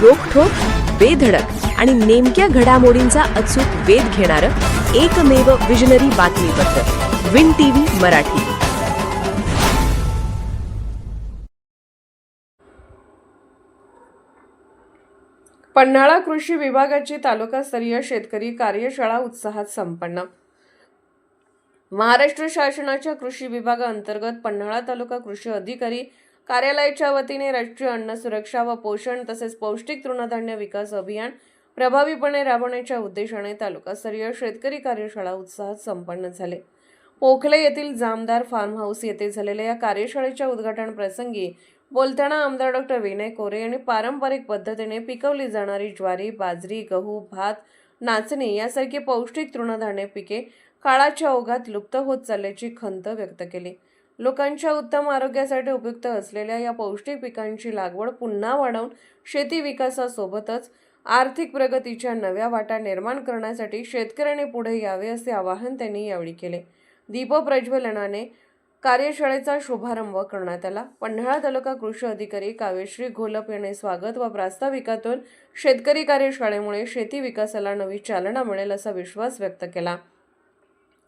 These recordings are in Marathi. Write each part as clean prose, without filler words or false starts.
रोखठोक, बेधडक आणि नेमक्या घडामोडींचा अचूक वेध घेणारं एकमेव विजनरी बातमीपत्र विन टीव्ही मराठी. पन्हाळा कृषी विभागाची तालुकास्तरीय शेतकरी कार्यशाळा उत्साहात संपन्न. महाराष्ट्र शासनाच्या कृषी विभागाअंतर्गत पन्हाळा तालुका कृषी अधिकारी कार्यालयाच्या वतीने राष्ट्रीय अन्न सुरक्षा व पोषण तसेच पौष्टिक तृणधान्य विकास अभियान प्रभावीपणे राबवण्याच्या उद्देशाने तालुकास्तरीय शेतकरी कार्यशाळा उत्साहात संपन्न झाले. पोखले येथील जामदार फार्म हाऊस येथे झालेल्या या कार्यशाळेच्या उद्घाटन प्रसंगी बोलताना आमदार डॉक्टर विनय कोरे यांनी पारंपरिक पद्धतीने पिकवली जाणारी ज्वारी, बाजरी, गहू, भात, नाचणी यासारखी पौष्टिक तृणधान्य पिके काळाच्या ओघात लुप्त होत चालल्याची खंत व्यक्त केली. लोकांच्या उत्तम आरोग्यासाठी उपयुक्त असलेल्या या पौष्टिक पिकांची लागवड पुन्हा वाढवून शेती विकासासोबतच आर्थिक प्रगतीच्या नव्या वाटा निर्माण करण्यासाठी शेतकऱ्यांनी पुढे यावे असे आवाहन त्यांनी यावेळी केले. दीपप्रज्वलनाने कार्यशाळेचा शुभारंभ करण्यात आला. पन्हाळा तालुका कृषी अधिकारी काव्यश्री घोलप यांनी स्वागत व प्रास्ताविकातून शेतकरी कार्यशाळेमुळे शेती विकासाला नवी चालना मिळेल असा विश्वास व्यक्त केला.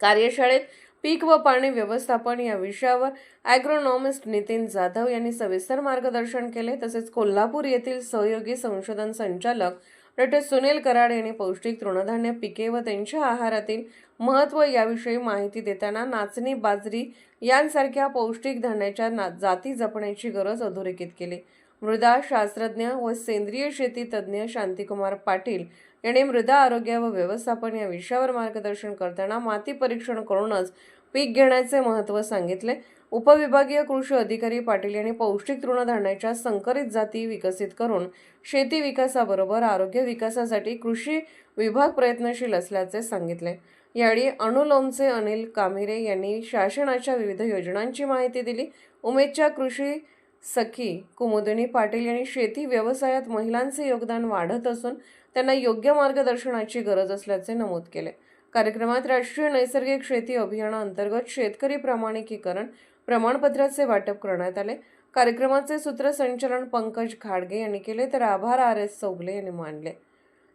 कार्यशाळेत पीक व पाणी व्यवस्थापन या विषयावर ॲग्रोनॉमिस्ट नितीन जाधव यांनी सविस्तर मार्गदर्शन केले. तसेच कोल्हापूर येथील सहयोगी संशोधन संचालक डॉक्टर सुनील कराड यांनी पौष्टिक तृणधान्य पिके व त्यांच्या आहारातील महत्त्व याविषयी माहिती देताना नाचणी, बाजरी यांसारख्या पौष्टिक धान्याच्या जाती जपण्याची गरज अधोरेखित केली. मृदा शास्त्रज्ञ व सेंद्रिय शेती तज्ज्ञ शांतिकुमार पाटील यांनी मृदा आरोग्य व व्यवस्थापन या विषयावर मार्गदर्शन करताना माती परीक्षण करूनच पीक घेण्याचे महत्त्व सांगितले. उपविभागीय कृषी अधिकारी पाटील यांनी पौष्टिक तृणधान्याच्या संकरित जाती विकसित करून शेती विकासाबरोबर आरोग्य विकासासाठी कृषी विभाग प्रयत्नशील असल्याचे सांगितले. यावेळी अणुलोमचे अनिल कामिरे यांनी शासनाच्या विविध योजनांची माहिती दिली. उमेदच्या कृषी सखी कुमुदिनी पाटील यांनी शेती व्यवसायात महिलांचे योगदान वाढत असून त्यांना योग्य मार्गदर्शनाची गरज असल्याचे नमूद केले. कार्यक्रमात राष्ट्रीय नैसर्गिक शेती अभियानाअंतर्गत शेतकरी प्रमाणिकीकरण प्रमाणपत्राचे वाटप करण्यात आले. कार्यक्रमाचे सूत्रसंचालन पंकज घाडगे यांनी केले तर आभार RS चौगले यांनी मानले.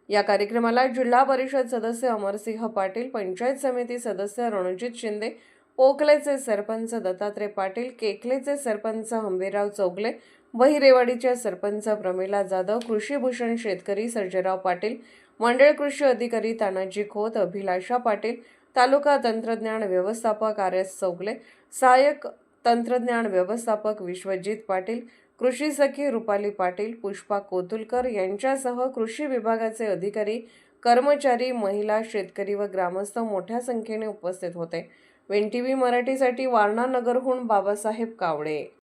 या कार्यक्रमाला जिल्हा परिषद सदस्य अमरसिंह पाटील, पंचायत समिती सदस्य रणजित शिंदे, पोखलेचे सरपंच दत्तात्रय पाटील, केकलेचे सरपंच हंबीरराव चौगले, बहिरेवाडीच्या सरपंच प्रमिला जाधव, कृषीभूषण शेतकरी सर्जेराव पाटील, मंडळ कृषी अधिकारी तानाजी खोत, अभिलाषा पाटील, तालुका तंत्रज्ञान व्यवस्थापक RS चौगले, सहाय्यक तंत्रज्ञान व्यवस्थापक विश्वजित पाटील, कृषी सखी रुपाली पाटील, पुष्पा कोतुलकर यांच्यासह कृषी विभागाचे अधिकारी, कर्मचारी, महिला, शेतकरी व ग्रामस्थ मोठ्या संख्येने उपस्थित होते. विन टीव्ही मराठीसाठी वारणा नगरहून बाबासाहेब कावडे.